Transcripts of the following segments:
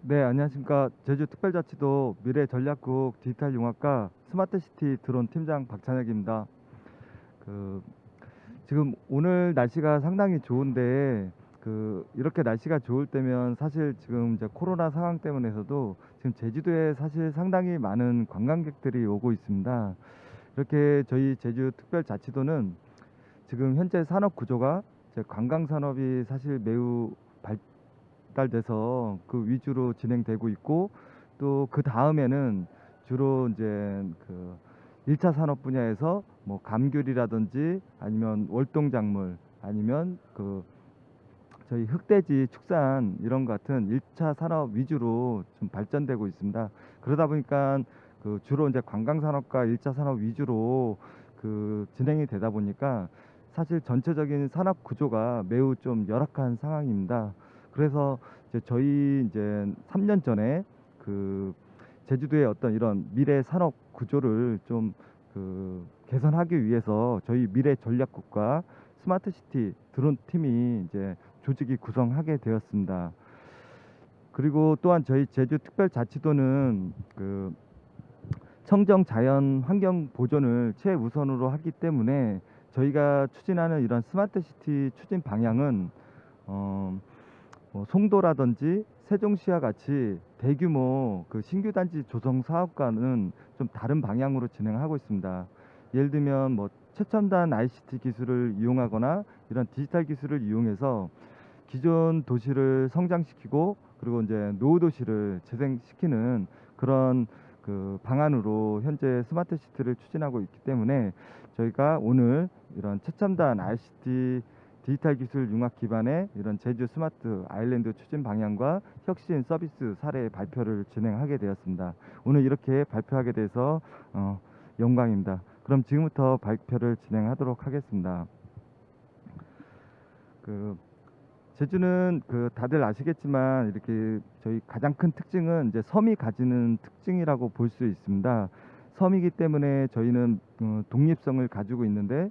네, 안녕하십니까. 제주특별자치도 미래전략국 디지털융합과 스마트시티 드론 팀장 박찬혁입니다. 그 지금 오늘 날씨가 상당히 좋은데 이렇게 날씨가 좋을 때면 사실 지금 이제 코로나 상황 때문에서도 지금 제주도에 사실 상당히 많은 관광객들이 오고 있습니다. 이렇게 저희 제주특별자치도는 지금 현재 산업 구조가 이제 관광 산업이 사실 매우 발달돼서 그 위주로 진행되고 있고, 또 그 다음에는 주로 이제 1차 산업 분야에서 뭐 감귤이라든지 아니면 월동작물 아니면 저희 흑돼지 축산 이런 것 같은 1차 산업 위주로 좀 발전되고 있습니다. 그러다 보니까 주로 이제 관광 산업과 1차 산업 위주로 진행이 되다 보니까 사실 전체적인 산업 구조가 매우 좀 열악한 상황입니다. 그래서 이제 저희 이제 3년 전에 그 제주도의 어떤 이런 미래 산업 구조를 좀 개선하기 위해서 저희 미래 전략국과 스마트시티 드론 팀이 이제 조직이 구성하게 되었습니다. 그리고 또한 저희 제주특별자치도는 청정 자연 환경 보존을 최우선으로 하기 때문에 저희가 추진하는 이런 스마트시티 추진 방향은 뭐 송도라든지 세종시와 같이 대규모 신규 단지 조성 사업과는 좀 다른 방향으로 진행하고 있습니다. 예를 들면 뭐 최첨단 ICT 기술을 이용하거나 이런 디지털 기술을 이용해서 기존 도시를 성장시키고, 그리고 이제 노후 도시를 재생시키는 그런 방안으로 현재 스마트 시티를 추진하고 있기 때문에 저희가 오늘 이런 최첨단 ICT 디지털 기술 융합 기반의 이런 제주 스마트 아일랜드 추진 방향과 혁신 서비스 사례 발표를 진행하게 되었습니다. 오늘 이렇게 발표하게 돼서 영광입니다. 그럼 지금부터 발표를 진행하도록 하겠습니다. 그 제주는 다들 아시겠지만 이렇게 저희 가장 큰 특징은 이제 섬이 가지는 특징이라고 볼 수 있습니다. 섬이기 때문에 저희는 독립성을 가지고 있는데,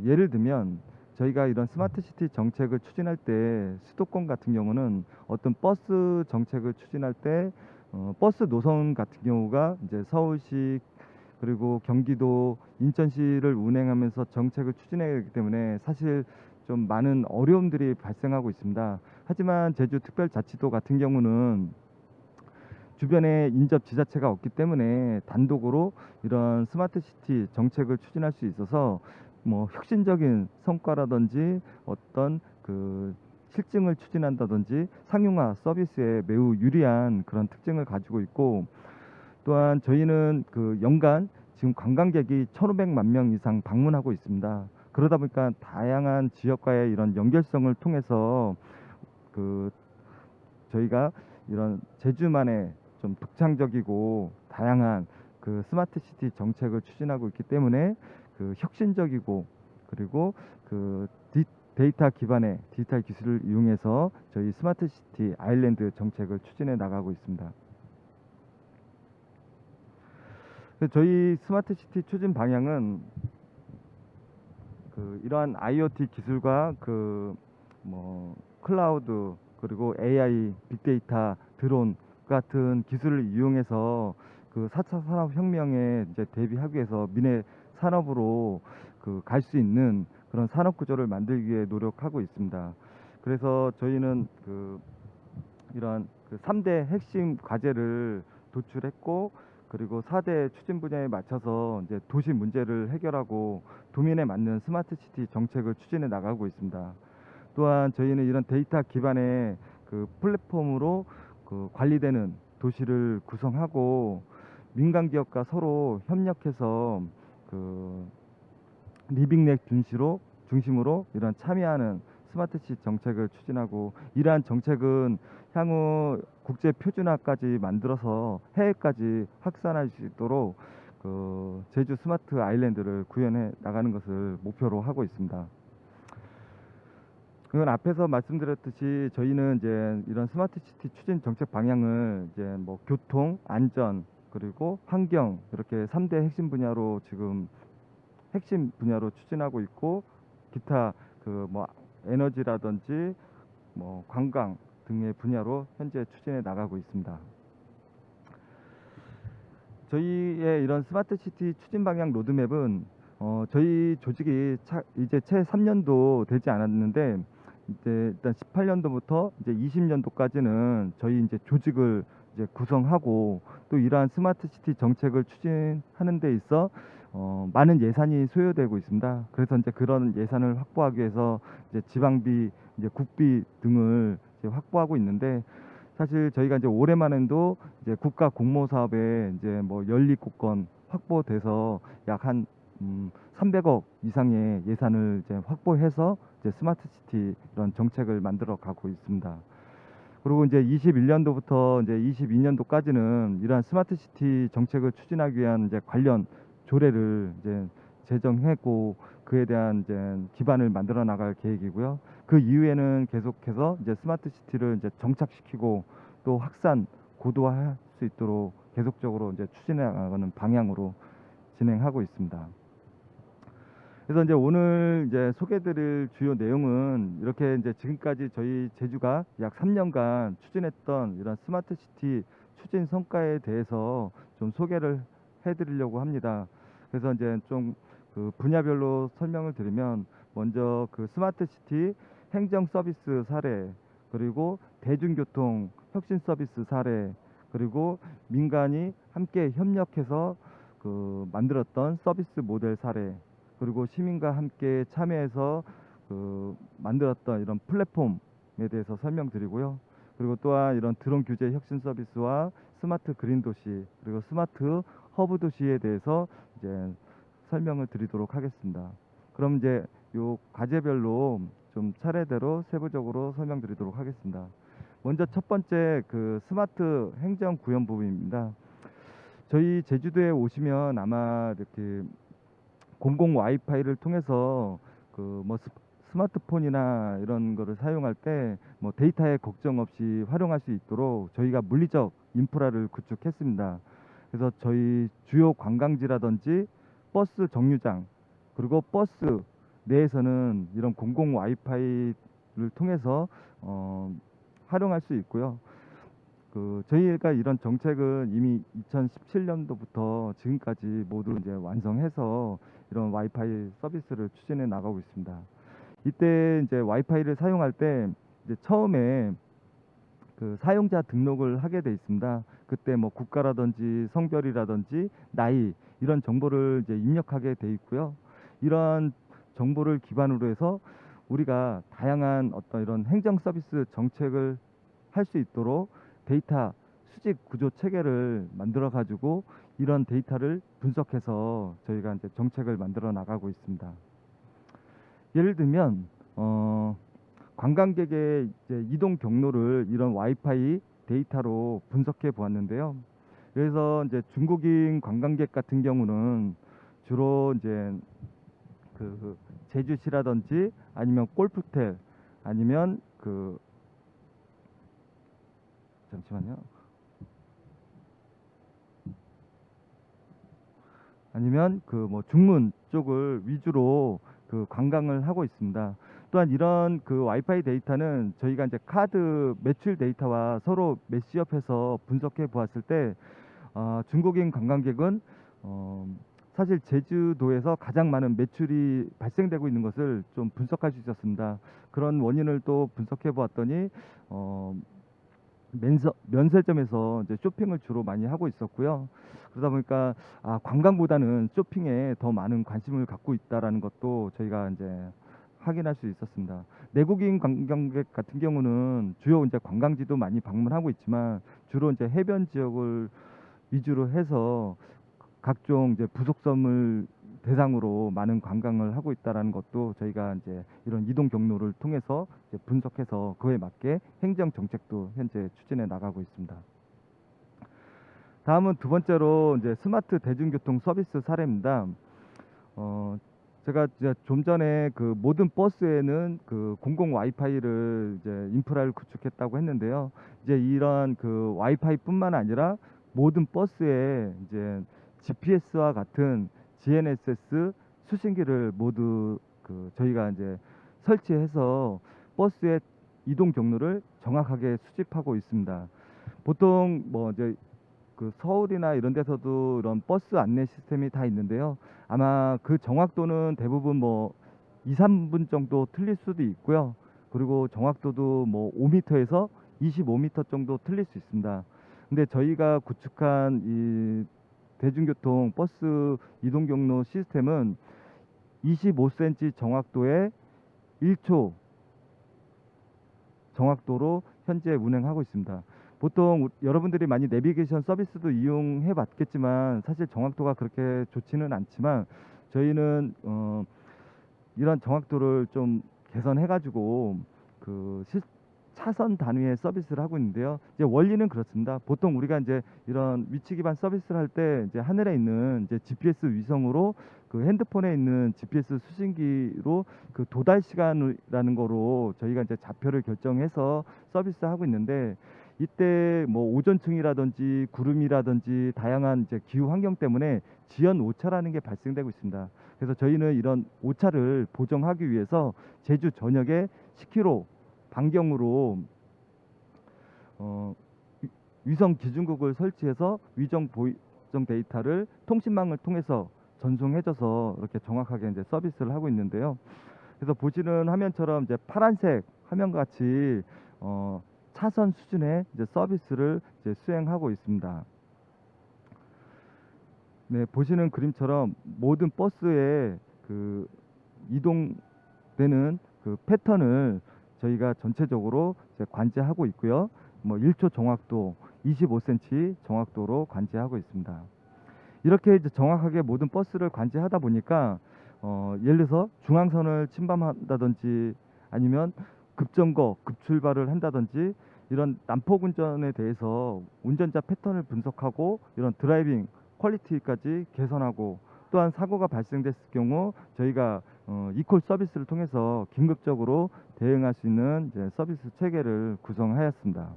예를 들면 저희가 이런 스마트 시티 정책을 추진할 때 수도권 같은 경우는 어떤 버스 정책을 추진할 때 버스 노선 같은 경우가 이제 서울시 그리고 경기도 인천시를 운행하면서 정책을 추진해야 하기 때문에 사실 좀 많은 어려움들이 발생하고 있습니다. 하지만 제주특별자치도 같은 경우는 주변에 인접 지자체가 없기 때문에 단독으로 이런 스마트 시티 정책을 추진할 수 있어서 뭐 혁신적인 성과라든지 어떤 실증을 추진한다든지 상용화 서비스에 매우 유리한 그런 특징을 가지고 있고, 또한 저희는 연간 지금 관광객이 1,500만 명 이상 방문하고 있습니다. 그러다 보니까 다양한 지역과의 이런 연결성을 통해서 그 저희가 이런 제주만의 좀 독창적이고 다양한 스마트 시티 정책을 추진하고 있기 때문에 혁신적이고, 그리고 데이터 기반의 디지털 기술을 이용해서 저희 스마트 시티 아일랜드 정책을 추진해 나가고 있습니다. 저희 스마트 시티 추진 방향은 이러한 IoT 기술과 뭐 클라우드 그리고 AI, 빅데이터, 드론 같은 기술을 이용해서 4차 산업혁명에 이제 대비하기 위해서 미래 산업으로 갈 수 있는 그런 산업 구조를 만들기 위해 노력하고 있습니다. 그래서 저희는 이러한 3대 핵심 과제를 도출했고, 그리고 4대 추진 분야에 맞춰서 이제 도시 문제를 해결하고 도민에 맞는 스마트 시티 정책을 추진해 나가고 있습니다. 또한 저희는 이런 데이터 기반의 플랫폼으로 관리되는 도시를 구성하고 민간 기업과 서로 협력해서 그 리빙넥 중심으로 이런 참여하는 스마트 시티 정책을 추진하고, 이러한 정책은 향후 국제 표준화까지 만들어서 해외까지 확산할 수 있도록 제주 스마트 아일랜드를 구현해 나가는 것을 목표로 하고 있습니다. 그건 앞에서 말씀드렸듯이 저희는 이제 이런 스마트 시티 추진 정책 방향을 이제 뭐 교통, 안전, 그리고 환경 이렇게 3대 핵심 분야로 지금 핵심 분야로 추진하고 있고, 기타 뭐 에너지라든지 뭐 관광 등의 분야로 현재 추진해 나가고 있습니다. 저희의 이런 스마트 시티 추진 방향 로드맵은 저희 조직이 이제 채 3년도 되지 않았는데 이제 일단 18년도부터 이제 20년도까지는 저희 이제 조직을 이제 구성하고 또 이러한 스마트 시티 정책을 추진하는 데 있어 많은 예산이 소요되고 있습니다. 그래서 이제 그런 예산을 확보하기 위해서 이제 지방비, 이제 국비 등을 이제 확보하고 있는데 사실 저희가 이제 올해만 해도 이제 국가 공모 사업에 이제 뭐 연립국권 확보돼서 약 한 300억 이상의 예산을 이제 확보해서 이제 스마트 시티 이런 정책을 만들어 가고 있습니다. 그리고 이제 21년도부터 이제 22년도까지는 이러한 스마트 시티 정책을 추진하기 위한 이제 관련 조례를 이제 제정했고 그에 대한 이제 기반을 만들어 나갈 계획이고요. 그 이후에는 계속해서 이제 스마트 시티를 이제 정착시키고 또 확산 고도화할 수 있도록 계속적으로 이제 추진해 나가는 방향으로 진행하고 있습니다. 그래서 이제 오늘 이제 소개드릴 주요 내용은 이렇게 이제 지금까지 저희 제주가 약 3년간 추진했던 이런 스마트 시티 추진 성과에 대해서 좀 소개를 해드리려고 합니다. 그래서 이제 좀 그 분야별로 설명을 드리면 먼저 그 스마트 시티 행정 서비스 사례, 그리고 대중교통 혁신 서비스 사례, 그리고 민간이 함께 협력해서 그 만들었던 서비스 모델 사례, 그리고 시민과 함께 참여해서 그 만들었던 이런 플랫폼에 대해서 설명드리고요. 그리고 또한 이런 드론 규제 혁신 서비스와 스마트 그린 도시, 그리고 스마트 허브 도시에 대해서 이제 설명을 드리도록 하겠습니다. 그럼 이제 요 과제별로 좀 차례대로 세부적으로 설명드리도록 하겠습니다. 먼저 첫 번째 그 스마트 행정 구현 부분입니다. 저희 제주도에 오시면 아마 이렇게 공공 와이파이를 통해서 그 뭐 스마트폰이나 이런 거를 사용할 때 뭐 데이터에 걱정 없이 활용할 수 있도록 저희가 물리적 인프라를 구축했습니다. 그래서 저희 주요 관광지라든지 버스 정류장, 그리고 버스 내에서는 이런 공공 와이파이를 통해서 활용할 수 있고요. 그 저희가 이런 정책은 이미 2017년도부터 지금까지 모두 이제 완성해서 이런 와이파이 서비스를 추진해 나가고 있습니다. 이때 이제 와이파이를 사용할 때 이제 처음에 그 사용자 등록을 하게 돼 있습니다. 그때 뭐 국가라든지 성별이라든지 나이 이런 정보를 이제 입력하게 돼 있고요. 이러한 정보를 기반으로 해서 우리가 다양한 어떤 이런 행정 서비스 정책을 할 수 있도록 데이터 수집 구조 체계를 만들어 가지고 이런 데이터를 분석해서 저희가 이제 정책을 만들어 나가고 있습니다. 예를 들면 관광객의 이제 이동 경로를 이런 와이파이 데이터로 분석해 보았는데요. 그래서 이제 중국인 관광객 같은 경우는 주로 이제 그 제주시라든지 아니면 골프텔 아니면 그 잠시만요. 아니면 그 뭐 중문 쪽을 위주로 그 관광을 하고 있습니다. 또한 이런 그 와이파이 데이터는 저희가 이제 카드 매출 데이터와 서로 매시업해서 분석해 보았을 때 중국인 관광객은 사실 제주도에서 가장 많은 매출이 발생되고 있는 것을 좀 분석할 수 있었습니다. 그런 원인을 또 분석해 보았더니 면세점에서 이제 쇼핑을 주로 많이 하고 있었고요. 그러다 보니까 관광보다는 쇼핑에 더 많은 관심을 갖고 있다라는 것도 저희가 이제 확인할 수 있었습니다. 내국인 관광객 같은 경우는 주요 이제 관광지도 많이 방문하고 있지만 주로 이제 해변 지역을 위주로 해서 각종 이제 부속섬을 대상으로 많은 관광을 하고 있다라는 것도 저희가 이제 이런 이동 경로를 통해서 이제 분석해서 그에 맞게 행정 정책도 현재 추진해 나가고 있습니다. 다음은 두 번째로 이제 스마트 대중교통 서비스 사례입니다. 제가 이제 좀 전에 그 모든 버스에는 그 공공 와이파이를 이제 인프라를 구축했다고 했는데요. 이제 이런 그 와이파이뿐만 아니라 모든 버스에 이제 GPS와 같은 GNSS 수신기를 모두 그 저희가 이제 설치해서 버스의 이동 경로를 정확하게 수집하고 있습니다. 보통 뭐 이제 그 서울이나 이런 데서도 이런 버스 안내 시스템이 다 있는데요. 아마 그 정확도는 대부분 뭐 2, 3분 정도 틀릴 수도 있고요. 그리고 정확도도 뭐 5m에서 25m 정도 틀릴 수 있습니다. 근데 저희가 구축한 이 대중교통 버스 이동 경로 시스템은 25cm 정확도에 1초 정확도로 현재 운행하고 있습니다. 보통 여러분들이 많이 내비게이션 서비스도 이용해 봤겠지만 사실 정확도가 그렇게 좋지는 않지만 저희는 이런 정확도를 좀 개선해 가지고 그 차선 단위의 서비스를 하고 있는데요. 이제 원리는 그렇습니다. 보통 우리가 이제 이런 위치 기반 서비스를 할 때 이제 하늘에 있는 이제 GPS 위성으로 그 핸드폰에 있는 GPS 수신기로 그 도달 시간이라는 거로 저희가 이제 좌표를 결정해서 서비스하고 있는데 이때 뭐 오존층이라든지 구름이라든지 다양한 이제 기후 환경 때문에 지연 오차라는 게 발생되고 있습니다. 그래서 저희는 이런 오차를 보정하기 위해서 제주 전역에 10km 반경으로 위성 기준국을 설치해서 위정 보정 데이터를 통신망을 통해서 전송해줘서 이렇게 정확하게 이제 서비스를 하고 있는데요. 그래서 보시는 화면처럼 이제 파란색 화면 같이 차선 수준의 이제 서비스를 이제 수행하고 있습니다. 네, 보시는 그림처럼 모든 버스에 그 이동되는 그 패턴을 저희가 전체적으로 이제 관제하고 있고요. 뭐 1초 정확도, 25cm 정확도로 관제하고 있습니다. 이렇게 이제 정확하게 모든 버스를 관제하다 보니까 예를 들어서 중앙선을 침범한다든지 아니면 급정거, 급출발을 한다든지 이런 난폭 운전에 대해서 운전자 패턴을 분석하고 이런 드라이빙 퀄리티까지 개선하고 또한 사고가 발생됐을 경우 저희가 이콜 서비스를 통해서 긴급적으로 대응할 수 있는 이제 서비스 체계를 구성하였습니다.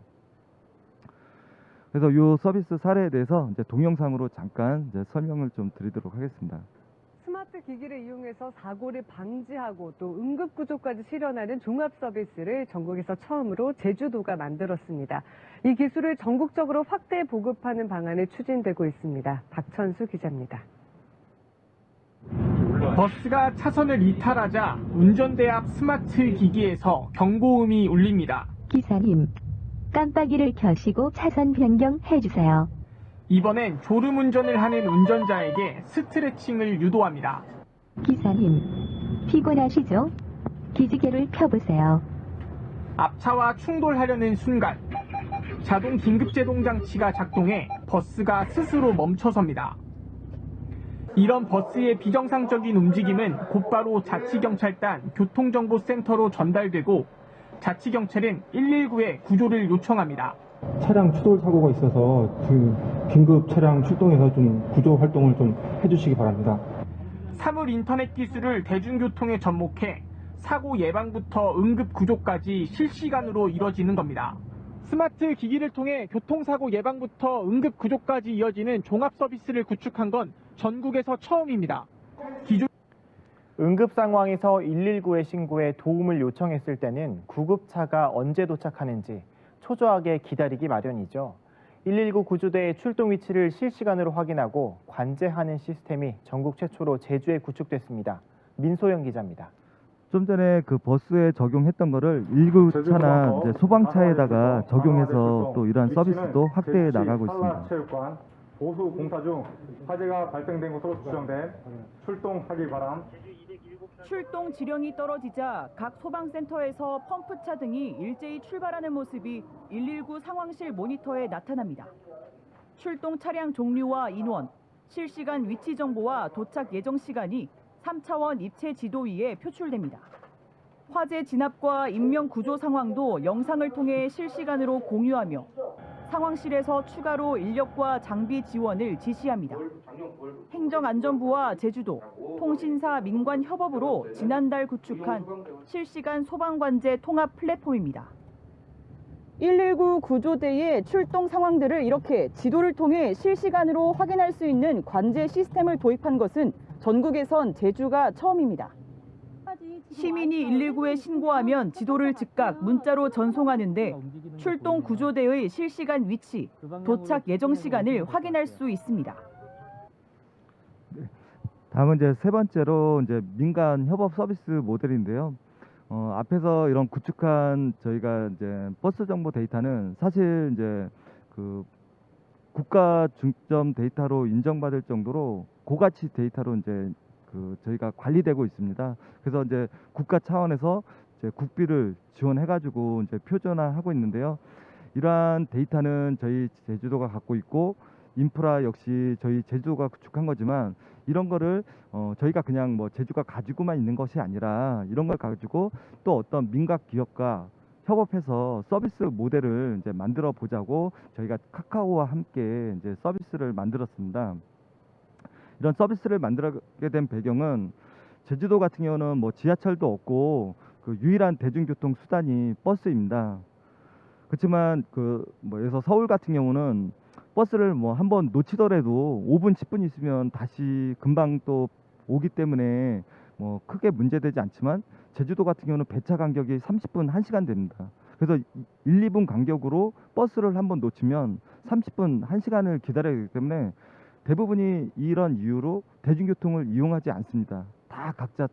그래서 이 서비스 사례에 대해서 이제 동영상으로 잠깐 이제 설명을 좀 드리도록 하겠습니다. 스마트 기기를 이용해서 사고를 방지하고 또 응급구조까지 실현하는 종합 서비스를 전국에서 처음으로 제주도가 만들었습니다. 이 기술을 전국적으로 확대 보급하는 방안이 추진되고 있습니다. 박천수 기자입니다. 버스가 차선을 이탈하자 운전대 앞 스마트 기기에서 경고음이 울립니다. 기사님, 깜빡이를 켜시고 차선 변경해주세요. 이번엔 졸음운전을 하는 운전자에게 스트레칭을 유도합니다. 기사님, 피곤하시죠? 기지개를 펴보세요. 앞차와 충돌하려는 순간 자동 긴급제동 장치가 작동해 버스가 스스로 멈춰섭니다. 이런 버스의 비정상적인 움직임은 곧바로 자치경찰단 교통정보센터로 전달되고 자치경찰은 119에 구조를 요청합니다. 차량 추돌 사고가 있어서 그 긴급 차량 출동해서 좀 구조 활동을 좀 해주시기 바랍니다. 사물 인터넷 기술을 대중교통에 접목해 사고 예방부터 응급 구조까지 실시간으로 이뤄지는 겁니다. 스마트 기기를 통해 교통사고 예방부터 응급 구조까지 이어지는 종합 서비스를 구축한 건 전국에서 처음입니다. 응급 상황에서 119에 신고해 도움을 요청했을 때는 구급차가 언제 도착하는지 초조하게 기다리기 마련이죠. 119 구조대의 출동 위치를 실시간으로 확인하고 관제하는 시스템이 전국 최초로 제주에 구축됐습니다. 민소영 기자입니다. 좀 전에 그 버스에 적용했던 거를 119차나 이제 소방차에다가 적용해서 또 이러한 서비스도 확대해 나가고 있습니다. 체육관 보수 공사 중 화재가 발생된 것으로 추정된 출동하기 바람. 출동 지령이 떨어지자 각 소방센터에서 펌프차 등이 일제히 출발하는 모습이 119 상황실 모니터에 나타납니다. 출동 차량 종류와 인원, 실시간 위치 정보와 도착 예정 시간이 3차원 입체 지도 위에 표출됩니다. 화재 진압과 인명 구조 상황도 영상을 통해 실시간으로 공유하며 상황실에서 추가로 인력과 장비 지원을 지시합니다. 행정안전부와 제주도, 통신사 민관협업으로 지난달 구축한 실시간 소방관제 통합 플랫폼입니다. 119 구조대의 출동 상황들을 이렇게 지도를 통해 실시간으로 확인할 수 있는 관제 시스템을 도입한 것은 전국에선 제주가 처음입니다. 시민이 119에 신고하면 지도를 즉각 문자로 전송하는데 출동 구조대의 실시간 위치, 도착 예정 시간을 확인할 수 있습니다. 다음은 이제 세 번째로 이제 민간 협업 서비스 모델인데요. 앞에서 이런 구축한 저희가 이제 버스 정보 데이터는 사실 이제 그 국가 중점 데이터로 인정받을 정도로 고가치 데이터로 이제 그 저희가 관리되고 있습니다. 그래서 이제 국가 차원에서 이제 국비를 지원해가지고 이제 표준화하고 있는데요. 이러한 데이터는 저희 제주도가 갖고 있고 인프라 역시 저희 제주도가 구축한 거지만 이런 거를 저희가 그냥 뭐 제주가 가지고만 있는 것이 아니라 이런 걸 가지고 또 어떤 민각 기업과 협업해서 서비스 모델을 이제 만들어 보자고 저희가 카카오와 함께 이제 서비스를 만들었습니다. 이런 서비스를 만들게 된 배경은 제주도 같은 경우는 뭐 지하철도 없고 그 유일한 대중교통 수단이 버스입니다. 그렇지만 그 뭐에서 서울 같은 경우는 버스를 뭐 한번 놓치더라도 5분 10분 있으면 다시 금방 또 오기 때문에 뭐 크게 문제되지 않지만 제주도 같은 경우는 배차 간격이 30분 1시간 됩니다. 그래서 1, 2분 간격으로 버스를 한번 놓치면 30분 1시간을 기다려야 하기 때문에 대부분이 이런 이유로 대중교통을 이용하지 않습니다. 다 각자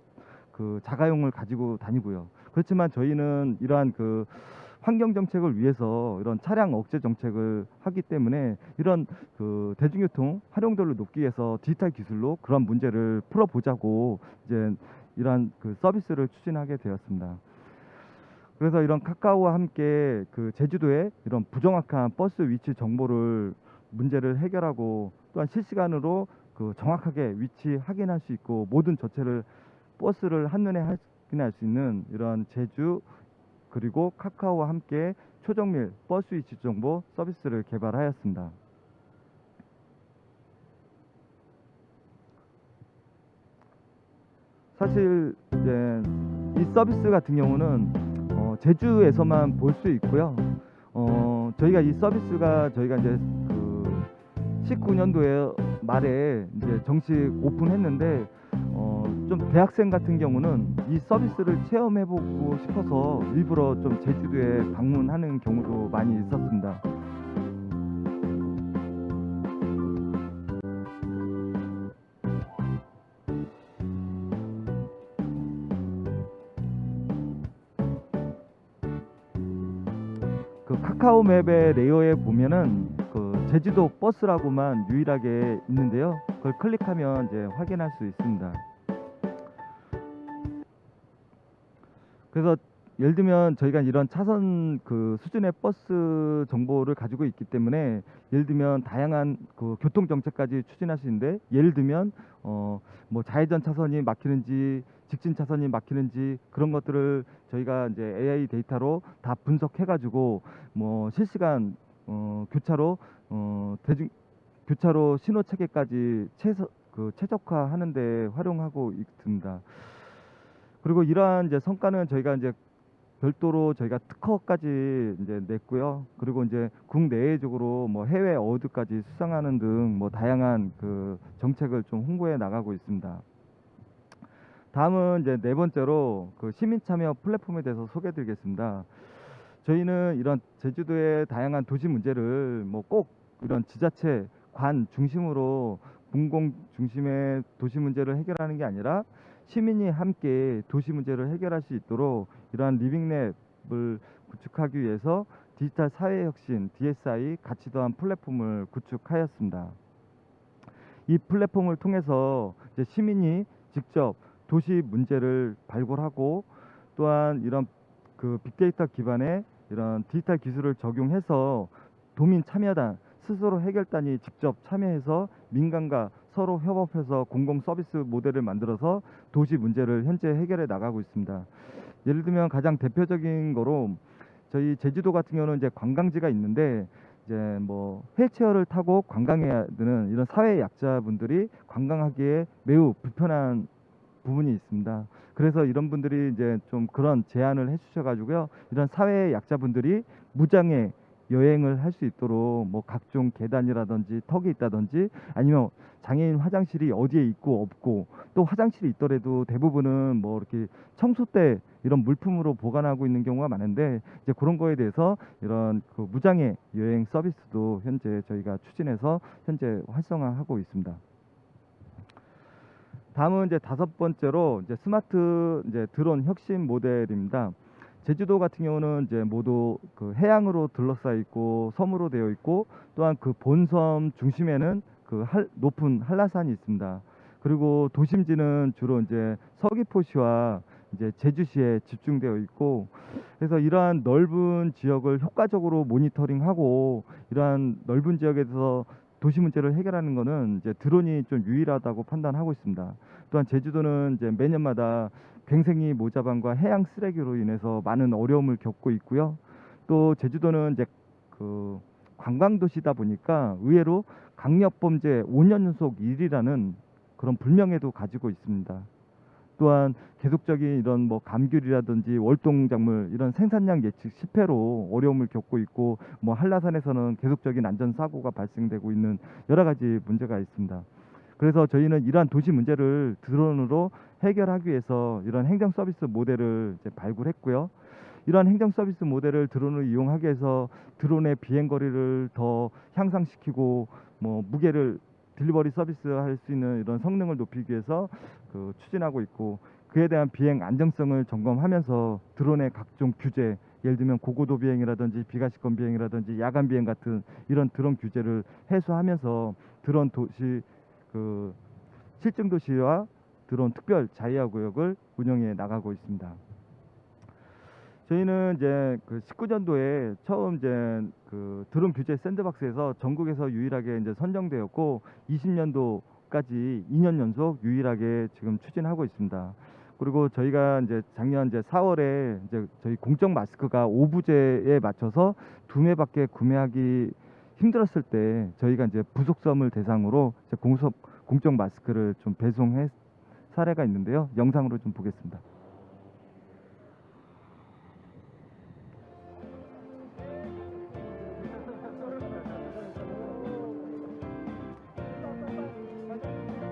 그 자가용을 가지고 다니고요. 그렇지만 저희는 이러한 그 환경 정책을 위해서 이런 차량 억제 정책을 하기 때문에 이런 그 대중교통 활용도를 높이기 위해서 디지털 기술로 그런 문제를 풀어보자고 이제 이러한 그 서비스를 추진하게 되었습니다. 그래서 이런 카카오와 함께 그 제주도에 이런 부정확한 버스 위치 정보를 문제를 해결하고 또한 실시간으로 그 정확하게 위치 확인할 수 있고 모든 조치를 버스를 한눈에 확인할 수 있는 이런 제주 그리고 카카오와 함께 초정밀 버스 위치 정보 서비스를 개발하였습니다. 사실 이제 이 서비스 같은 경우는 제주에서만 볼 수 있고요. 저희가 이 서비스가 저희가 이제 그 19년도에 말에 이제 정식 오픈했는데 좀 대학생 같은 경우는 이 서비스를 체험해보고 싶어서 일부러 좀 제주도에 방문하는 경우도 많이 있었습니다. 그 카카오 맵의 레이어에 보면은 그 제주도 버스라고만 유일하게 있는데요. 그걸 클릭하면 이제 확인할 수 있습니다. 그래서 예를 들면 저희가 이런 차선 그 수준의 버스 정보를 가지고 있기 때문에 예를 들면 다양한 그 교통 정책까지 추진할 수 있는데 예를 들면 뭐 좌회전 차선이 막히는지 직진 차선이 막히는지 그런 것들을 저희가 이제 AI 데이터로 다 분석해 가지고 뭐 실시간 교차로 교차로 신호 체계까지 최적화하는 데 활용하고 있습니다. 그리고 이러한 이제 성과는 저희가 이제 별도로 저희가 특허까지 이제 냈고요. 그리고 이제 국내외적으로 뭐 해외 어워드까지 수상하는 등 뭐 다양한 그 정책을 좀 홍보해 나가고 있습니다. 다음은 이제 네 번째로 그 시민 참여 플랫폼에 대해서 소개해 드리겠습니다. 저희는 이런 제주도의 다양한 도시 문제를 뭐 꼭 이런 지자체 관 중심으로 공공 중심의 도시 문제를 해결하는 게 아니라 시민이 함께 도시 문제를 해결할 수 있도록 이러한 리빙랩을 구축하기 위해서 디지털 사회혁신 DSI 가치 더한 플랫폼을 구축하였습니다. 이 플랫폼을 통해서 이제 시민이 직접 도시 문제를 발굴하고 또한 이런 그 빅데이터 기반의 이런 디지털 기술을 적용해서 도민 참여단 스스로 해결단이 직접 참여해서 민간과 서로 협업해서 공공 서비스 모델을 만들어서 도시 문제를 현재 해결해 나가고 있습니다. 예를 들면 가장 대표적인 거로 저희 제주도 같은 경우는 이제 관광지가 있는데 이제 뭐 휠체어를 타고 관광해야 되는 이런 사회 약자분들이 관광하기에 매우 불편한 부분이 있습니다. 그래서 이런 분들이 이제 좀 그런 제안을 해주셔가지고요. 이런 사회 약자분들이 무장애 여행을 할 수 있도록 뭐 각종 계단이라든지 턱이 있다든지 아니면 장애인 화장실이 어디에 있고 없고 또 화장실이 있더라도 대부분은 뭐 이렇게 청소대 이런 물품으로 보관하고 있는 경우가 많은데 이제 그런 거에 대해서 이런 그 무장애 여행 서비스도 현재 저희가 추진해서 현재 활성화하고 있습니다. 다음은 이제 5번째로 이제 스마트 이제 드론 혁신 모델입니다. 제주도 같은 경우는 이제 모두 그 해양으로 둘러싸여 있고 섬으로 되어 있고 또한 그 본섬 중심에는 그 높은 한라산이 있습니다. 그리고 도심지는 주로 이제 서귀포시와 이제 제주시에 집중되어 있고 그래서 이러한 넓은 지역을 효과적으로 모니터링하고 이러한 넓은 지역에서 도시 문제를 해결하는 것은 이제 드론이 좀 유일하다고 판단하고 있습니다. 또한 제주도는 이제 매년마다 괭생이 모자반과 해양 쓰레기로 인해서 많은 어려움을 겪고 있고요. 또 제주도는 이제 그 관광 도시다 보니까 의외로 강력 범죄 5년 연속 1위라는 그런 불명예도 가지고 있습니다. 또한 계속적인 이런 뭐 감귤이라든지 월동작물 이런 생산량 예측 실패로 어려움을 겪고 있고 뭐 한라산에서는 계속적인 안전 사고가 발생되고 있는 여러 가지 문제가 있습니다. 그래서 저희는 이러한 도시 문제를 드론으로 해결하기 위해서 이런 행정 서비스 모델을 이제 발굴했고요. 이러한 행정 서비스 모델을 드론을 이용하기 위해서 드론의 비행 거리를 더 향상시키고 뭐 무게를 딜리버리 서비스 할 수 있는 이런 성능을 높이기 위해서 그 추진하고 있고 그에 대한 비행 안정성을 점검하면서 드론의 각종 규제 예를 들면 고고도 비행이라든지 비과시권 비행이라든지 야간 비행 같은 이런 드론 규제를 해소하면서 드론 도시 그 실증 도시와 드론 특별 자유화 구역을 운영해 나가고 있습니다. 저희는 이제 그 19년도에 처음 이제 그 드론 규제 샌드박스에서 전국에서 유일하게 이제 선정되었고 20년도까지 2년 연속 유일하게 지금 추진하고 있습니다. 그리고 저희가 이제 작년 이제 4월에 이제 저희 공적 마스크가 5부제에 맞춰서 2매밖에 구매하기 힘들었을 때 저희가 이제 부속섬을 대상으로 이제 공적 마스크를 좀 배송해 사례가 있는데요. 영상으로 좀 보겠습니다.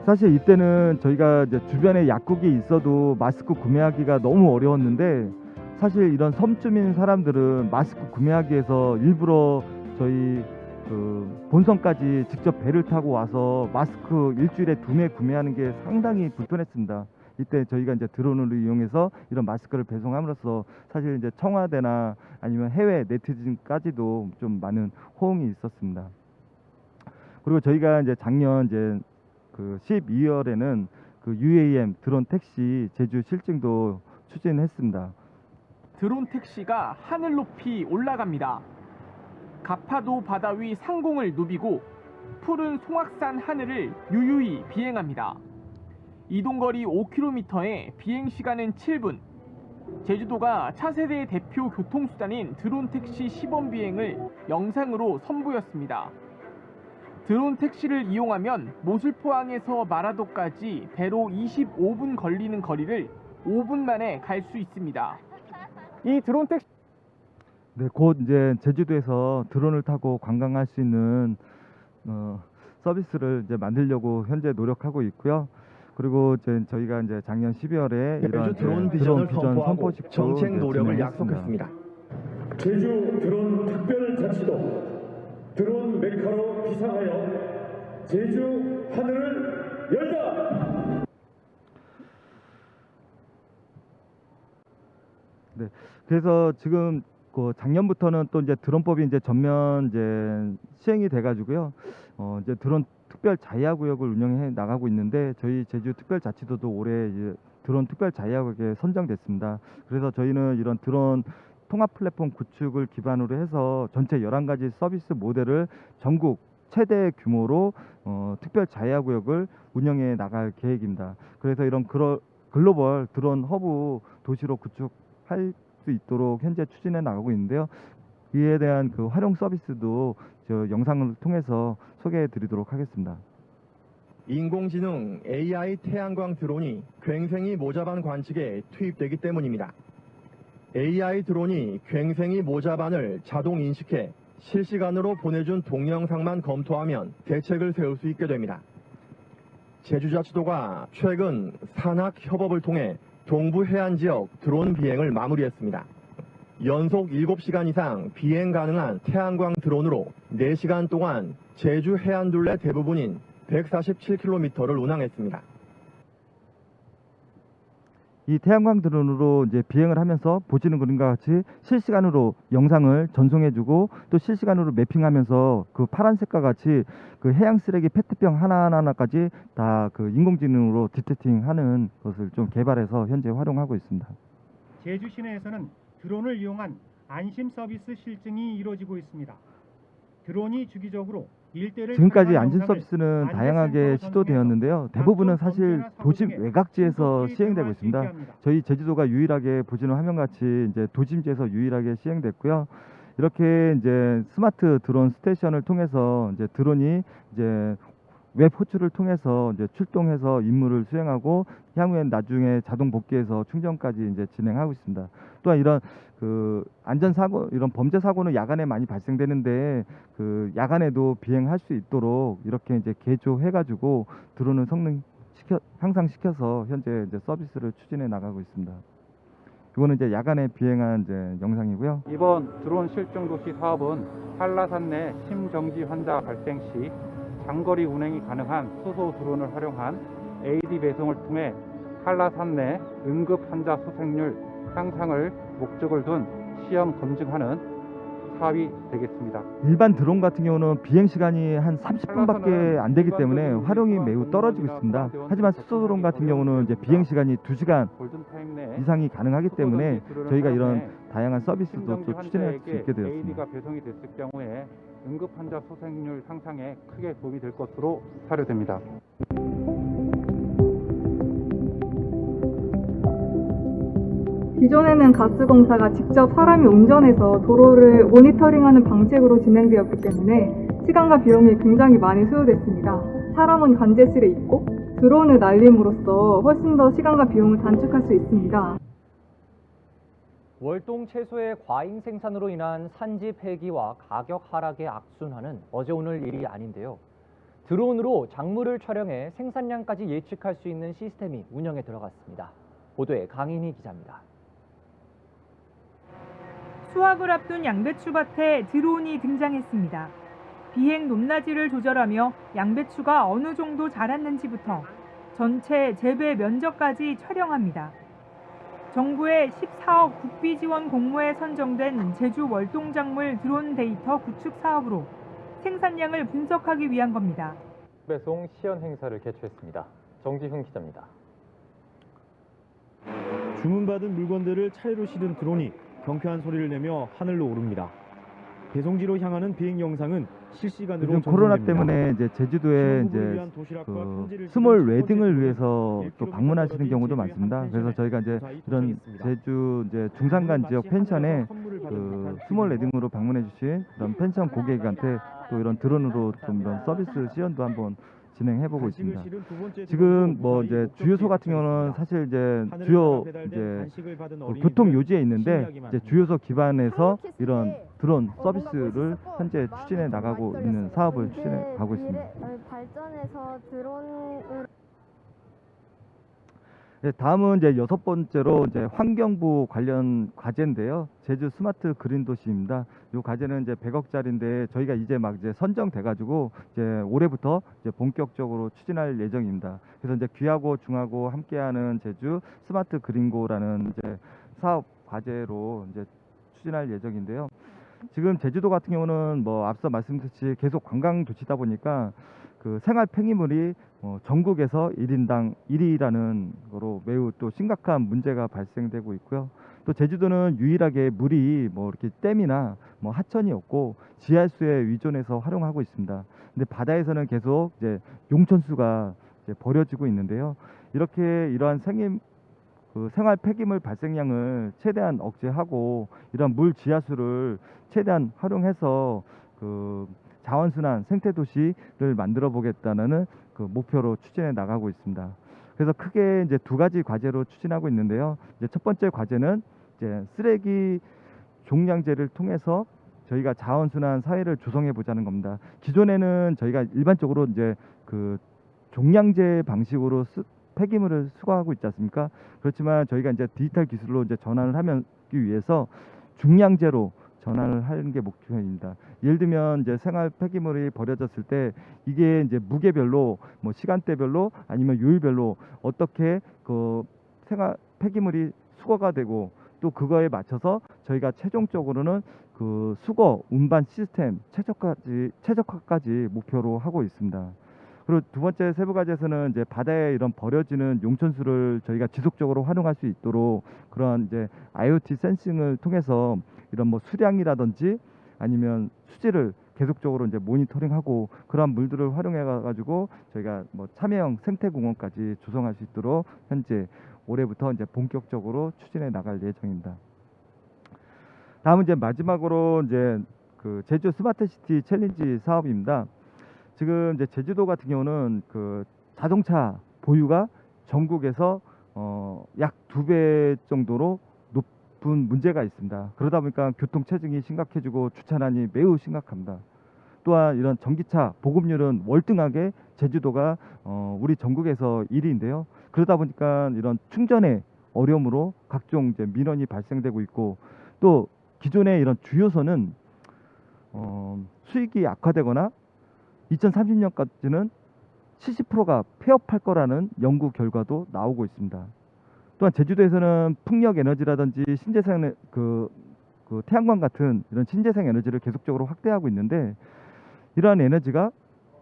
사실 이때는 저희가 이제 주변에 약국이 있어도 마스크 구매하기가 너무 어려웠는데 사실 이런 섬주민 사람들은 마스크 구매하기 위해서 일부러 저희 그 본섬까지 직접 배를 타고 와서 마스크 일주일에 2매 구매하는 게 상당히 불편했습니다. 이때 저희가 이제 드론을 이용해서 이런 마스크를 배송함으로써 사실 이제 청와대나 아니면 해외 네티즌까지도 좀 많은 호응이 있었습니다. 그리고 저희가 이제 작년 이제 그 12월에는 그 UAM 드론 택시 제주 실증도 추진했습니다. 드론 택시가 하늘 높이 올라갑니다. 가파도 바다 위 상공을 누비고 푸른 송악산 하늘을 유유히 비행합니다. 이동거리 5km에 비행시간은 7분. 제주도가 차세대 대표 교통수단인 드론 택시 시범 비행을 영상으로 선보였습니다. 드론 택시를 이용하면 모슬포항에서 마라도까지 배로 25분 걸리는 거리를 5분 만에 갈 수 있습니다. 이 드론 택시 네, 곧 이제 제주도에서 드론을 타고 관광할 수 있는 서비스를 이제 만들려고 현재 노력하고 있고요. 그리고 이제 저희가 이제 작년 12월에 이런 드론 비전을 선포하고 정책 노력을 약속했습니다. 제주 드론 특별자치도 드론 메카로 비상하여 제주 하늘을 열다. 네, 그래서 지금 그 작년부터는 또 이제 드론법이 이제 전면 이제 시행이 돼가지고요. 이제 드론 특별 자유화 구역을 운영해 나가고 있는데 저희 제주 특별자치도도 올해 이제 드론 특별 자유화 구역에 선정됐습니다. 그래서 저희는 이런 드론 통합 플랫폼 구축을 기반으로 해서 전체 11가지 서비스 모델을 전국 최대 규모로 특별 자유화 구역을 운영해 나갈 계획입니다. 그래서 이런 글로벌 드론 허브 도시로 구축할 수 있도록 현재 추진해 나가고 있는데요. 이에 대한 그 활용 서비스도 저 영상을 통해서 소개해 드리도록 하겠습니다. 인공지능 AI 태양광 드론이 괭생이 모자반 관측에 투입되기 때문입니다. AI 드론이 괭생이 모자반을 자동 인식해 실시간으로 보내준 동영상만 검토하면 대책을 세울 수 있게 됩니다. 제주자치도가 최근 산학협업을 통해 동부 해안 지역 드론 비행을 마무리했습니다. 연속 7시간 이상 비행 가능한 태양광 드론으로 4시간 동안 제주 해안둘레 대부분인 147km를 운항했습니다. 이 태양광 드론으로 이제 비행을 하면서 보시는 그림과 같이 실시간으로 영상을 전송해주고 또 실시간으로 매핑하면서 그 파란색과 같이 그 해양 쓰레기 페트병 하나하나까지 다 그 인공지능으로 디텍팅하는 것을 좀 개발해서 현재 활용하고 있습니다. 제주 시내에서는 드론을 이용한 안심 서비스 실증이 이루어지고 있습니다. 드론이 주기적으로 일대를 지금까지 촬영한 안심 영상을 서비스는 다양하게 안전센터로 시도되었는데요. 대부분은 사실 도심 외곽지에서 신속히 시행되고 대응할 수 있습니다. 있게 합니다. 저희 제주도가 유일하게 보시는 화면같이 이제 도심지에서 유일하게 시행됐고요. 이렇게 이제 스마트 드론 스테이션을 통해서 이제 드론이 이제 웹 호출을 통해서 이제 출동해서 임무를 수행하고 향후엔 나중에 자동 복귀해서 충전까지 이제 진행하고 있습니다. 또한 이런 그 안전 사고, 이런 범죄 사고는 야간에 많이 발생되는데 그 야간에도 비행할 수 있도록 이렇게 이제 개조해가지고 드론을 성능 향상시켜서 현재 이제 서비스를 추진해 나가고 있습니다. 이거는 이제 야간에 비행한 이제 영상이고요. 이번 드론 실증 도시 사업은 한라산 내 심정지 환자 발생 시 장거리 운행이 가능한 수소 드론을 활용한 AED 배송을 통해 한라산 내 응급 환자 수색률 향상을 목적을 둔 시험 검증하는 사업이 되겠습니다. 일반 드론 같은 경우는 비행 시간이 한 30분밖에 안 되기 때문에 활용이 매우 떨어지고 있습니다. 하지만 수소 드론 같은 경우는 이제 비행 시간이 2시간 이상이 가능하기 때문에 저희가 이런 다양한 서비스도 또 추진할 수 있게 되었습니다. AED가 배송이 됐을 경우에 응급 환자 수색률 향상에 크게 도움이 될 것으로 사료됩니다. 기존에는 가스공사가 직접 사람이 운전해서 도로를 모니터링하는 방식으로 진행되었기 때문에 시간과 비용이 굉장히 많이 소요됐습니다. 사람은 관제실에 있고 드론을 날림으로써 훨씬 더 시간과 비용을 단축할 수 있습니다. 월동 채소의 과잉 생산으로 인한 산지 폐기와 가격 하락의 악순환은 어제 오늘 일이 아닌데요. 드론으로 작물을 촬영해 생산량까지 예측할 수 있는 시스템이 운영에 들어갔습니다. 보도에 강인희 기자입니다. 수확을 앞둔 양배추밭에 드론이 등장했습니다. 비행 높낮이를 조절하며 양배추가 어느 정도 자랐는지부터 전체 재배 면적까지 촬영합니다. 정부의 14억 국비 지원 공모에 선정된 제주 월동작물 드론 데이터 구축 사업으로 생산량을 분석하기 위한 겁니다. 배송 시연 행사를 개최했습니다. 정지훈 기자입니다. 주문받은 물건들을 차례로 실은 드론이 경쾌한 소리를 내며 하늘로 오릅니다. 배송지로 향하는 비행 영상은 실시간으로 요즘 코로나 때문에 이제 제주도에 이제 그 스몰 웨딩을 위해서 또 방문하시는 경우도 많습니다. 그래서 저희가 이제 이런 제주 이제 중산간 지역 펜션에 그 스몰 웨딩으로 방문해 주신 그런 펜션 고객한테 또 이런 드론으로 좀 이런 서비스 시연도 한번 진행해보고 있습니다. 지금 뭐 이제 주유소 같은 경우는 사실 이제 주요 이제 교통 요지에 있는데 이제 주유소 기반에서 이런 드론 서비스를 현재 추진해 나가고 있는 사업을 추진해 가고 있습니다. 발전해서 드론을 네, 다음은 이제 6번째로 이제 환경부 관련 과제인데요. 제주 스마트 그린 도시입니다. 이 과제는 이제 100억짜리인데 저희가 이제 막 이제 선정돼가지고 이제 올해부터 이제 본격적으로 추진할 예정입니다. 그래서 이제 귀하고 중하고 함께하는 제주 스마트 그린고라는 이제 사업 과제로 이제 추진할 예정인데요. 지금 제주도 같은 경우는 뭐 앞서 말씀드렸듯이 계속 관광 도시다 보니까 그 생활 폐기물이 전국에서 1인당 1위라는 거로 매우 또 심각한 문제가 발생되고 있고요. 또 제주도는 유일하게 물이 뭐 이렇게 댐이나 뭐 하천이 없고 지하수에 의존해서 활용하고 있습니다. 근데 바다에서는 계속 이제 용천수가 이제 버려지고 있는데요. 이렇게 이러한 생활 폐기물 발생량을 최대한 억제하고 이런 물 지하수를 최대한 활용해서 그 자원순환 생태도시를 만들어 보겠다는 그 목표로 추진해 나가고 있습니다. 그래서 크게 이제 2가지 과제로 추진하고 있는데요. 이제 첫 번째 과제는 이제 쓰레기 종량제를 통해서 저희가 자원순환 사회를 조성해 보자는 겁니다. 기존에는 저희가 일반적으로 이제 그 종량제 방식으로 폐기물을 수거하고 있지 않습니까? 그렇지만 저희가 이제 디지털 기술로 이제 전환을 하기 위해서 중량제로 전환을 하는 게 목표입니다. 예를 들면 이제 생활 폐기물이 버려졌을 때 이게 이제 무게별로 뭐 시간대별로 아니면 요일별로 어떻게 그 생활 폐기물이 수거가 되고 또 그거에 맞춰서 저희가 최종적으로는 그 수거 운반 시스템 최적화까지 목표로 하고 있습니다. 그리고 두 번째 세부과제에서는 이제 바다에 이런 버려지는 용천수를 저희가 지속적으로 활용할 수 있도록 그런 이제 IoT 센싱을 통해서 이런 뭐 수량이라든지 아니면 수질을 계속적으로 이제 모니터링하고 그러한 물들을 활용해 가지고 저희가 뭐 참여형 생태공원까지 조성할 수 있도록 현재 올해부터 이제 본격적으로 추진해 나갈 예정입니다. 다음은 이제 마지막으로 이제 그 제주 스마트시티 챌린지 사업입니다. 지금 이제 제주도 같은 경우는 그 자동차 보유가 전국에서 약 2배 정도로 높은 문제가 있습니다. 그러다 보니까 교통 체증이 심각해지고 주차난이 매우 심각합니다. 또한 이런 전기차 보급률은 월등하게 제주도가 우리 전국에서 1위인데요. 그러다 보니까 이런 충전의 어려움으로 각종 이제 민원이 발생되고 있고 또 기존의 이런 주요소는 수익이 악화되거나 2030년까지는 70%가 폐업할 거라는 연구 결과도 나오고 있습니다. 또한 제주도에서는 풍력 에너지라든지 신재생 그 태양광 같은 이런 신재생 에너지를 계속적으로 확대하고 있는데 이러한 에너지가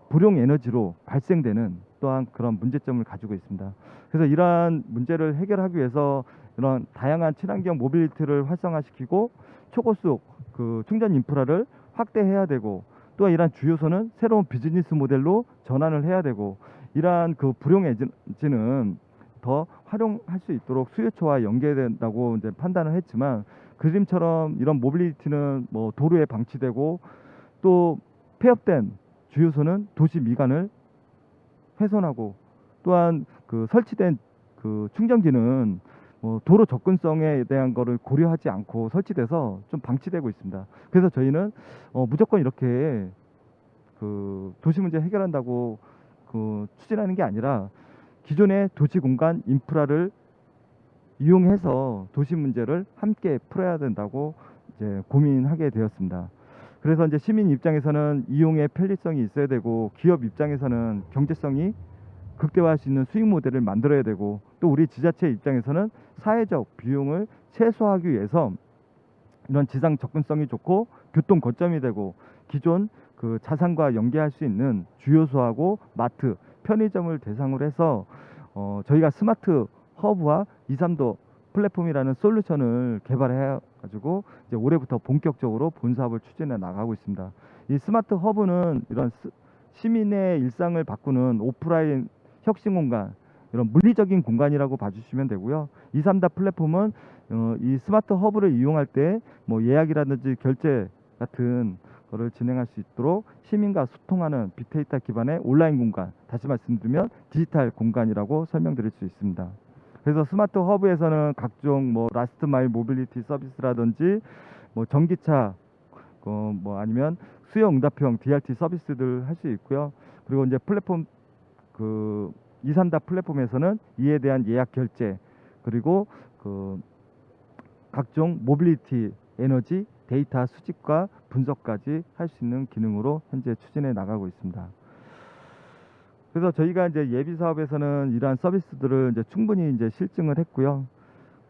불용 에너지로 발생되는 또한 그런 문제점을 가지고 있습니다. 그래서 이러한 문제를 해결하기 위해서 이런 다양한 친환경 모빌리티를 활성화시키고 초고속 그 충전 인프라를 확대해야 되고 또한 이러한 주요소는 새로운 비즈니스 모델로 전환을 해야 되고 이러한 그 불용 에너지는 더 활용할 수 있도록 수요처와 연계된다고 이제 판단을 했지만 그림처럼 이런 모빌리티는 뭐 도로에 방치되고 또 폐업된 주요소는 도시 미관을 훼손하고 또한 그 설치된 그 충전기는 도로 접근성에 대한 거를 고려하지 않고 설치돼서 좀 방치되고 있습니다. 그래서 저희는 무조건 이렇게 그 도시 문제 해결한다고 그 추진하는 게 아니라 기존의 도시 공간 인프라를 이용해서 도시 문제를 함께 풀어야 된다고 이제 고민하게 되었습니다. 그래서 이제 시민 입장에서는 이용의 편리성이 있어야 되고 기업 입장에서는 경제성이 극대화할 수 있는 수익 모델을 만들어야 되고 또 우리 지자체 입장에서는 사회적 비용을 최소화하기 위해서 이런 지상 접근성이 좋고 교통 거점이 되고 기존 그 자산과 연계할 수 있는 주요소하고 마트, 편의점을 대상으로 해서 저희가 스마트 허브와 2,3도 플랫폼이라는 솔루션을 개발해 가지고 이제 올해부터 본격적으로 본 사업을 추진해 나가고 있습니다. 이 스마트 허브는 이런 시민의 일상을 바꾸는 오프라인 혁신 공간, 이런 물리적인 공간이라고 봐주시면 되고요. 2,3다 플랫폼은 이 스마트 허브를 이용할 때 뭐 예약이라든지 결제 같은 거를 진행할 수 있도록 시민과 소통하는 빅데이터 기반의 온라인 공간, 다시 말씀드리면 디지털 공간이라고 설명드릴 수 있습니다. 그래서 스마트 허브에서는 각종 뭐 라스트 마일 모빌리티 서비스라든지 뭐 전기차 뭐 아니면 수요 응답형 DRT 서비스들 할 수 있고요. 그리고 이제 플랫폼 그 2,3다 플랫폼에서는 이에 대한 예약 결제 그리고 그 각종 모빌리티 에너지 데이터 수집과 분석까지 할 수 있는 기능으로 현재 추진해 나가고 있습니다. 그래서 저희가 이제 예비 사업에서는 이러한 서비스들을 이제 충분히 이제 실증을 했고요.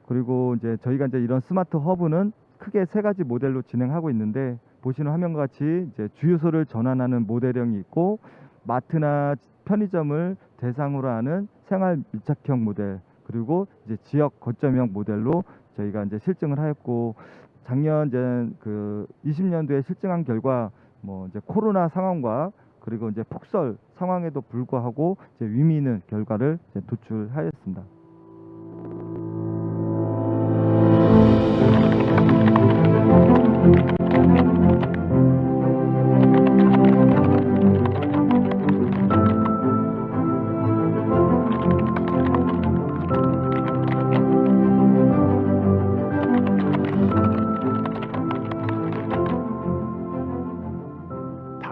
그리고 이제 저희가 이제 이런 스마트 허브는 크게 3가지 모델로 진행하고 있는데 보시는 화면과 같이 이제 주유소를 전환하는 모델형이 있고 마트나 편의점을 대상으로 하는 생활 밀착형 모델 그리고 이제 지역 거점형 모델로 저희가 이제 실증을 하였고 작년 이제 그 20년도에 실증한 결과 뭐 이제 코로나 상황과 그리고 이제 폭설 상황에도 불구하고 이제 의미 있는 결과를 이제 도출하였습니다.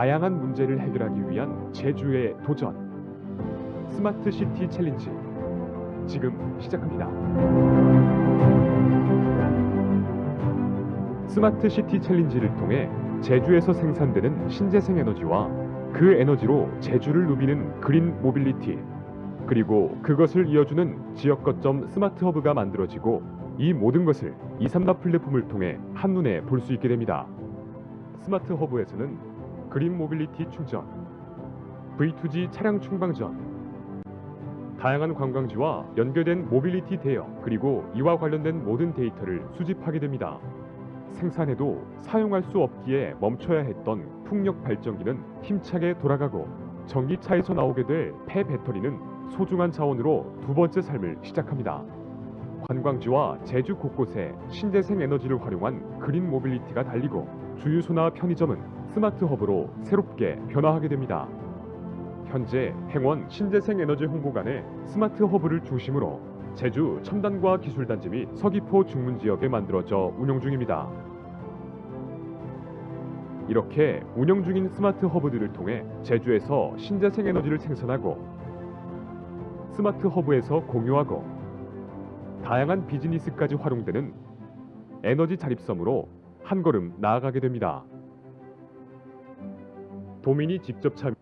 다양한 문제를 해결하기 위한 제주의 도전. 스마트 시티 챌린지 지금 시작합니다. 스마트 시티 챌린지를 통해 제주에서 생산되는 신재생 에너지와 그 에너지로 제주를 누비는 그린 모빌리티, 그리고 그것을 이어주는 지역 거점 스마트 허브가 만들어지고 이 모든 것을 2,3다 플랫폼을 통해 한눈에 볼 수 있게 됩니다. 스마트 허브에서는 그린 모빌리티 충전, V2G 차량 충방전, 다양한 관광지와 연결된 모빌리티 대여, 그리고 이와 관련된 모든 데이터를 수집하게 됩니다. 생산해도 사용할 수 없기에 멈춰야 했던 풍력 발전기는 힘차게 돌아가고, 전기차에서 나오게 될 폐배터리는 소중한 자원으로 두 번째 삶을 시작합니다. 관광지와 제주 곳곳에 신재생 에너지를 활용한 그린 모빌리티가 달리고, 주유소나 편의점은 스마트 허브로 새롭게 변화하게 됩니다. 현재 행원 신재생 에너지 홍보관의 스마트 허브를 중심으로 제주 첨단과학 기술단지 및 서귀포 중문 지역에 만들어져 운영 중입니다. 이렇게 운영 중인 스마트 허브들을 통해 제주에서 신재생 에너지를 생산하고, 스마트 허브에서 공유하고, 다양한 비즈니스까지 활용되는 에너지 자립섬으로 한 걸음 나아가게 됩니다. 도민이 직접 참여.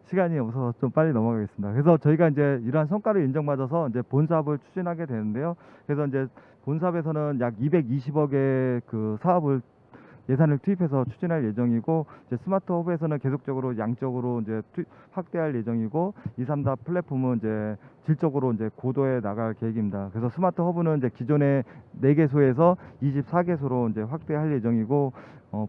시간이 없어서 좀 빨리 넘어가겠습니다. 그래서 저희가 이제 이러한 성과를 인정받아서 이제 본사업을 추진하게 되는데요. 그래서 이제 본사업에서는 약 220억의 그 사업을 예산을 투입해서 추진할 예정이고, 이제 스마트 허브에서는 계속적으로 양적으로 이제 확대할 예정이고, 2,3다 플랫폼은 이제 질적으로 이제 고도에 나갈 계획입니다. 그래서 스마트 허브는 이제 기존의 4개소에서 24개소로 이제 확대할 예정이고,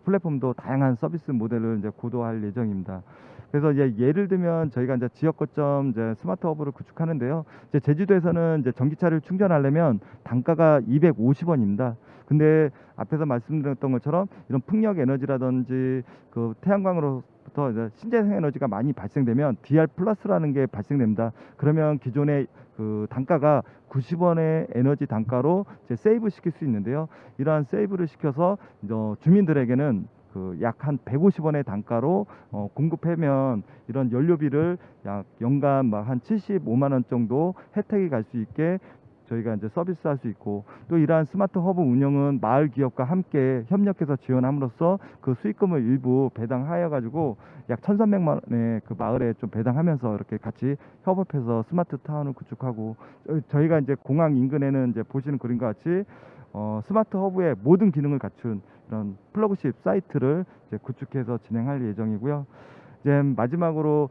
플랫폼도 다양한 서비스 모델을 이제 고도화할 예정입니다. 그래서 이제 예를 들면 저희가 이제 지역 거점 이제 스마트 허브를 구축하는데요. 이제 제주도에서는 이제 전기차를 충전하려면 단가가 250원입니다. 근데 앞에서 말씀드렸던 것처럼 이런 풍력 에너지라든지 그 태양광으로부터 이제 신재생 에너지가 많이 발생되면 DR 플러스라는 게 발생됩니다. 그러면 기존의 그 단가가 90원의 에너지 단가로 이제 세이브 시킬 수 있는데요. 이러한 세이브를 시켜서 주민들에게는 그 약 한 150원의 단가로 공급하면 이런 연료비를 약 연간 막 한 75만 원 정도 혜택이 갈 수 있게 저희가 이제 서비스할 수 있고, 또 이러한 스마트 허브 운영은 마을 기업과 함께 협력해서 지원함으로써 그 수익금을 일부 배당하여 가지고 약 1,300만 원의 그 마을에 좀 배당하면서 이렇게 같이 협업해서 스마트 타운을 구축하고, 저희가 이제 공항 인근에는 이제 보시는 그림과 같이 스마트 허브의 모든 기능을 갖춘 이런 플러그십 사이트를 이제 구축해서 진행할 예정이고요. 이제 마지막으로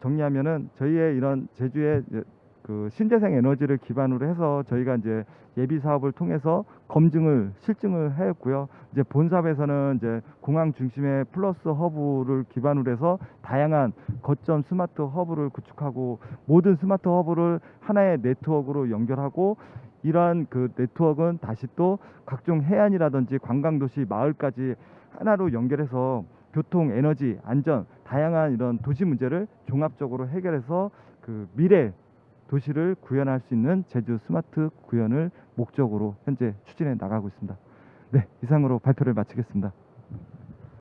정리하면은 저희의 이런 제주의 그 신재생 에너지를 기반으로 해서 저희가 이제 예비 사업을 통해서 검증을 실증을 하였고요. 이제 본사업에서는 이제 공항 중심의 플러스 허브를 기반으로 해서 다양한 거점 스마트 허브를 구축하고, 모든 스마트 허브를 하나의 네트워크로 연결하고, 이러한 그 네트워크는 다시 또 각종 해안이라든지 관광도시 마을까지 하나로 연결해서 교통, 에너지, 안전, 다양한 이런 도시 문제를 종합적으로 해결해서 그 미래 도시를 구현할 수 있는 제주 스마트 구현을 목적으로 현재 추진해 나가고 있습니다. 네, 이상으로 발표를 마치겠습니다.